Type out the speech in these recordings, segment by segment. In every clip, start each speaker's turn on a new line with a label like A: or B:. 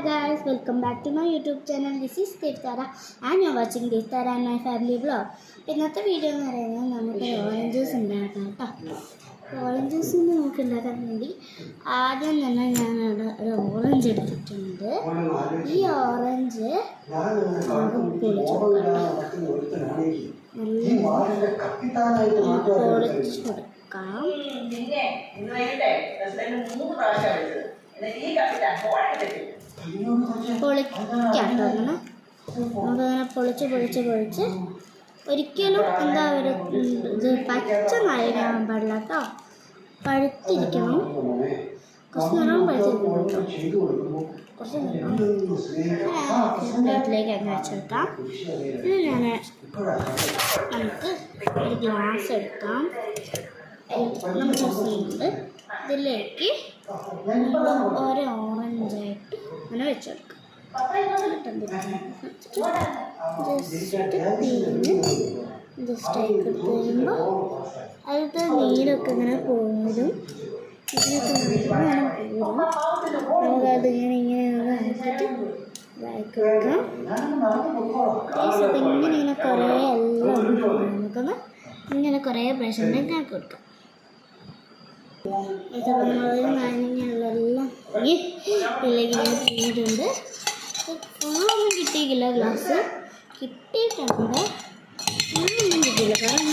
A: guys, welcome back to my YouTube channel. This is Deftara and you're watching Deftara and my family vlog. ഇന്നത്തെ video എന്ന് പറയുന്നത് നമുക്ക് orange juice ഉണ്ടാക്കാം കേട്ടോ. Orange ജ്യൂസിന് നമുക്ക് ഉണ്ടാക്കാൻ വേണ്ടി ആദ്യം തന്നെ ഞാനവിടെ ഒരു ഓറഞ്ച് എടുത്തിട്ടുണ്ട്. ഈ ഓറഞ്ച് നമുക്ക് പൊളിച്ചു കൊടുക്കാം. പൊളിക്കാട്ടോ അങ്ങനെ നമുക്കങ്ങനെ പൊളിച്ച് ഒരിക്കലും എന്താ ഒരു ഇത് പച്ച നാരങ്ങാൻ പാടില്ല കേട്ടോ. പഴുത്തിരിക്കണം, കുറച്ച് നേരം പഴുത്തിരിക്കണം കേട്ടോ. കുറച്ച് പ്ലേറ്റിലേക്ക് അങ്ങ് വെച്ചെടുക്കാം. ഇത് നമുക്ക് ഒരു ഗ്ലാസ് എടുക്കാം. നമ്മൾ ചെയ്യുന്നുണ്ട് ഇതിലേക്ക് ഓരോ ഓറഞ്ചായിട്ട് അങ്ങനെ വെച്ചെടുക്കാം. ജസ്റ്റ് ആയി കഴിയുമ്പോൾ അതിലത്തെ നീരൊക്കെ ഇങ്ങനെ പോകും. ഇതിനൊക്കെ ഇങ്ങനെ പോകും. നമുക്കത് ഇങ്ങനെ ആക്കിയിട്ട് ഇതാക്കി വെക്കാം. ഇങ്ങനെ കുറേ എല്ലാം നമുക്കൊന്ന് ഇങ്ങനെ കുറേ പ്രശ്നം ആക്കി കൊടുക്കാം. നാരങ്ങകളെല്ലാം ഇതിലേക്ക് കഴിഞ്ഞിട്ടുണ്ട്. ഫുള്ളൊന്നും കിട്ടിയിട്ടില്ല, ഗ്ലാസ് കിട്ടിയിട്ടുണ്ട്, ഒന്നും കിട്ടിയില്ല. കാരണം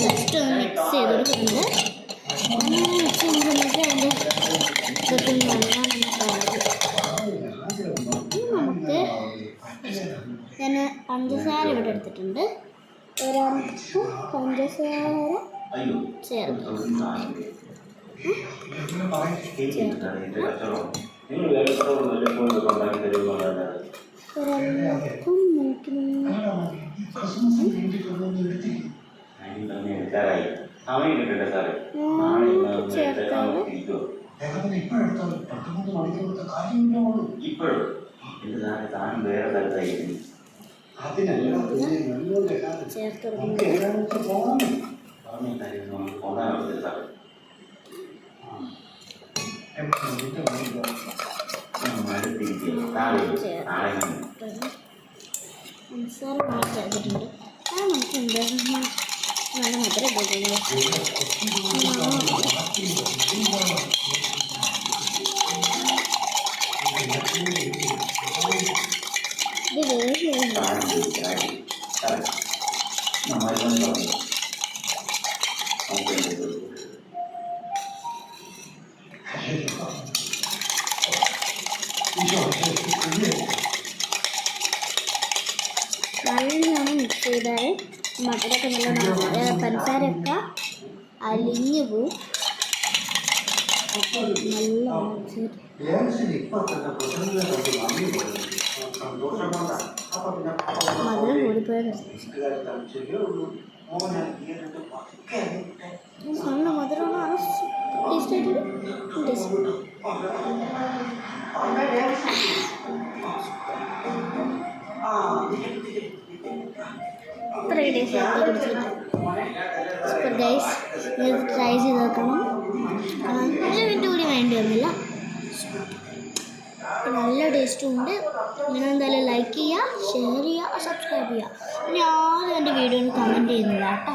A: ജസ്റ്റ് ഒന്ന് മിക്സ് ചെയ്ത് കൊടുക്കുന്നുണ്ട്. അങ്ങനെ മിക്സ് ചെയ്യുമ്പോഴേക്ക് അതിൻ്റെ ഇതൊക്കെ നമുക്ക് ഞാൻ പഞ്ചസാര ഇവിടെ എടുത്തിട്ടുണ്ട്. ഒരല്പം പഞ്ചസാര ചേർക്കാം. ഒരല്പം ചേർക്കാതെ പഞ്ചസാര ചേർത്തിട്ടുണ്ട്. അത് നമുക്ക് എന്താ നല്ല മധുരം ഇത് നല്ലോണം മിക്സ് ചെയ്താൽ മധുരമൊക്കെ നല്ല പഞ്ചസാരയൊക്കെ അലിഞ്ഞു പോവും. നല്ല മധുരം കൂടിപ്പോയ നല്ല മധുരമാണ്. ടേസ്റ്റായിട്ട് സൂപ്പർ ഗൈസ്, ഇത് ട്രൈ ചെയ്ത് നോക്കണം. 5 മിനിറ്റ് കൂടി വേണ്ടി വന്നില്ല, നല്ല ടേസ്റ്റും ഉണ്ട്. നിങ്ങൾ എന്തായാലും ലൈക്ക് ചെയ്യുക, ഷെയർ ചെയ്യുക, സബ്സ്ക്രൈബ് ചെയ്യുക. ഞാൻ എൻ്റെ വീഡിയോയിൽ കമൻറ്റ് ചെയ്യുന്നില്ല കേട്ടോ.